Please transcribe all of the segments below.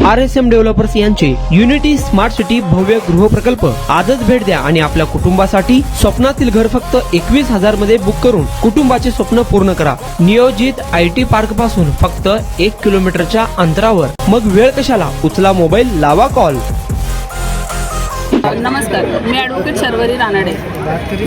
RSM developers यांचे unity smart city भव्य गृह प्रकल्प आजच भेट द्या आणि आपल्या कुटुंबासाठी स्वप्नातील घर फक्त 21,000 मध्ये बुक करून कुटुंबाचे स्वप्न पूर्ण करा। नियोजित IT पार्क पासून फक्त 1 किलोमीटरच्या अंतरावर। मग वेळ कशाला, उचला मोबाईल, लावा कॉल। नमस्कार, मी ॲडव्होकेट शर्वरी रानडे।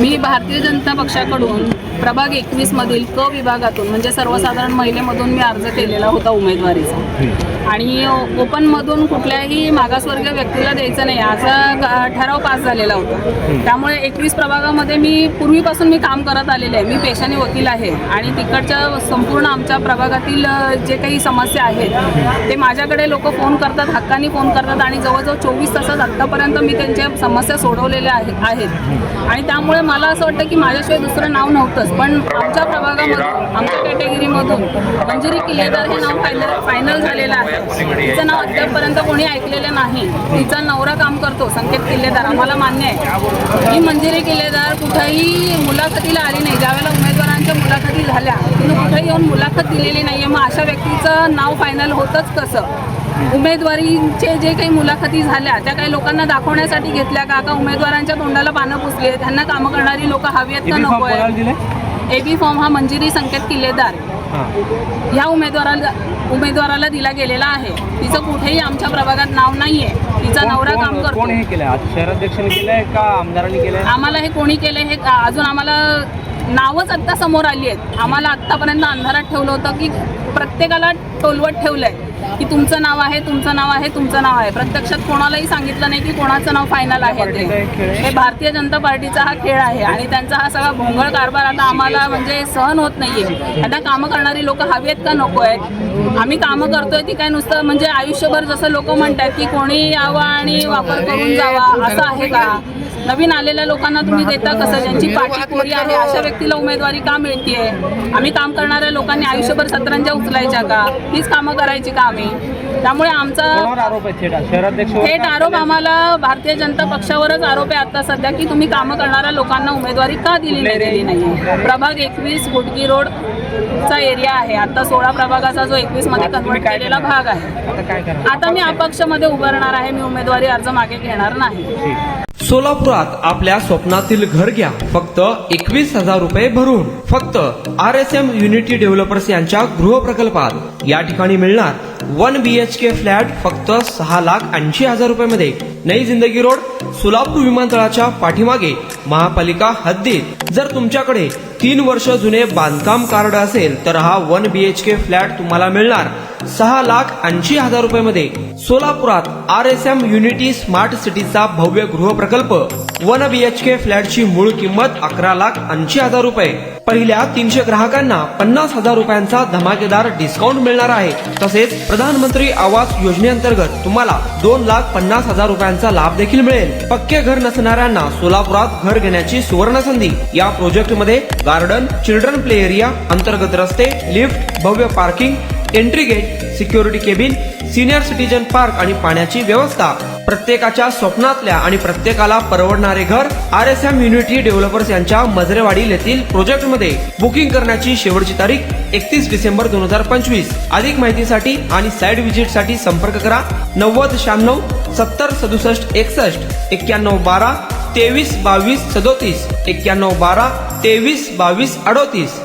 मी भारतीय जनता पक्षाकडून प्रभाग 21 मधील क विभागातून म्हणजे सर्वसाधारण महिलेमधून मी अर्ज केलेला होता उमेदवारीचा आणि ओपनमधून कुठल्याही मागासवर्गीय व्यक्तीला द्यायचं नाही असा ठराव पास झालेला होता। त्यामुळे 21 प्रभागामध्ये मी पूर्वीपासून मी काम करत आलेले आहे। मी पेशाने वकील आहे आणि तिकडच्या संपूर्ण आमच्या प्रभागातील जे काही समस्या आहेत ते माझ्याकडे लोक फोन करतात, हक्काने फोन करतात आणि जवळजवळ 24 तासात आत्तापर्यंत मी त्यांच्या समस्या सोडवलेल्या आहेत आणि त्यामुळे मला असं वाटतं की माझ्याशिवाय दुसरं नाव नव्हतंच। पण आमच्या प्रभागामधून आमच्या कॅटेगरीमधून मंजिरी किल्लेदार हे नाव फायनल झालेलं आहे। तिचं नाव अद्यापपर्यंत कोणी ऐकलेलं नाही। तिचा नवरा काम करतो संकेत किल्लेदार, आम्हाला मान्य आहे। ही मंजिरी किल्लेदार कुठेही मुलाखतीला आली नाही। ज्यावेळेला उमेदवारांच्या मुलाखती झाल्या तिने कुठेही येऊन मुलाखत दिलेली नाही आहे। मग अशा व्यक्तीचं नाव फायनल होतंच कसं? उमेदवारीचे जे काही मुलाखती झाल्या त्या काही लोकांना दाखवण्यासाठी घेतल्या का उमेदवारांच्या तोंडाला पानं पुसली? त्यांना कामं करणारी लोक हवी आहेत का नको आहे? AB फॉर्म हा मंजिरी संकेत किल्लेदार ह्या उमेदवाराला दिला गेलेला आहे। तिचं कुठेही आमच्या प्रभागात नाव नाहीये। तिचा नवरा काम करतो। कोण हे केलं? शहराध्यक्षांनी केलंय का आमदारांनी केलंय? आम्हाला हे कोणी केलंय हे अजून आम्हाला नावच आत्ता समोर आली आहेत। आम्हाला आत्तापर्यंत अंधारात ठेवलं होतं की प्रत्येकाला टोलवत ठेवलंय की तुमचं नाव आहे, तुमचं नाव आहे, तुमचं नाव आहे। प्रत्यक्षात कोणालाही सांगितलं नाही की कोणाचं नाव फायनल आहे ते। हे भारतीय जनता पार्टीचा हा खेळ आहे आणि त्यांचा हा सगळा भोंगळ कारभार आता आम्हाला म्हणजे सहन होत नाहीये। आता कामं करणारी लोक हवी आहेत का नको आहेत? आम्ही कामं करतोय ती काय नुसतं म्हणजे आयुष्यभर जसं लोक म्हणतात की कोणी यावं आणि वापर करून जावा असं आहे का? नवीन आलेल्या लोकांना तुम्ही देता कसं? ज्यांची पाठी कोरी आहे अशा व्यक्तीला उमेदवारी का मिळतीये? आम्ही काम करणाऱ्या लोकांनी आयुष्यभर सतरंजा उचलायच्या का? हीच कामं करायची का आम्ही? त्यामुळे आमचा थेट आरोप आम्हाला भारतीय जनता पक्षावरच आरोप आहे आता सध्या की तुम्ही कामं करणाऱ्या लोकांना उमेदवारी का दिली नाही। प्रभाग 21 गुडगी रोड चा एरिया आहे। आता 16 प्रभागाचा जो 21 मध्ये कन्वर्ट केलेला भाग आहे। आता मी अपक्षमध्ये उभारणार आहे। मी उमेदवारी अर्ज मागे घेणार नाही। सोलापुरात आपल्या स्वप्नातील घर घ्या फक्त 21,000 रुपये भरून। फक्त RSM युनिटी डेव्हलपर्स यांच्या गृह प्रकल्पात या ठिकाणी मिळणार 1 BHK फ्लॅट फक्त 6,80,000 रुपये मध्ये। नई जिंदगी रोड, सोलापूर विमानतळाच्या पाठीमागे, महापालिका हद्दीत। जर तुमच्याकडे 3 वर्ष जुने बांधकाम कार्ड असेल तर हा 1 BHK फ्लॅट तुम्हाला मिळणार 6,80,000 रुपये मध्ये। सोलापुरात RSM युनिटी स्मार्ट सिटीचा भव्य गृह प्रकल्प 1 BHK फ्लॅटची मूळ किंमत 11,80,000 रुपये। पहिल्या 300 ग्राहकांना 50,000 रुपयांचा धमाकेदार डिस्काउंट मिळणार आहे। तसेच प्रधानमंत्री आवास योजनेअंतर्गत तुम्हाला 2,50,000 रुपयांचा लाभ देखील मिळेल। पक्के घर नसणाऱ्यांना सोलापुरात घर घेण्याची सुवर्ण संधी। या प्रोजेक्ट मध्ये गार्डन, चिल्ड्रन प्ले एरिया, अंतर्गत रस्ते, लिफ्ट, भव्य parking, entry gate, security cabin, senior citizen park आणि पाण्याची व्यवस्था। प्रत्येकाच्या स्वप्नातल्या आणि प्रत्येकाला परवडणारे घर RSM युनिटी डेव्हलपर्स यांच्या मजरेवाडी येथील प्रोजेक्ट मध्ये। बुकिंग करण्याची शेवटची तारीख 31 डिसेंबर 2025। अधिक माहितीसाठी आणि साइट व्हिजिट साठी संपर्क करा 9096 70 67 61 91 12 23 22 37 91 12 23 22 38।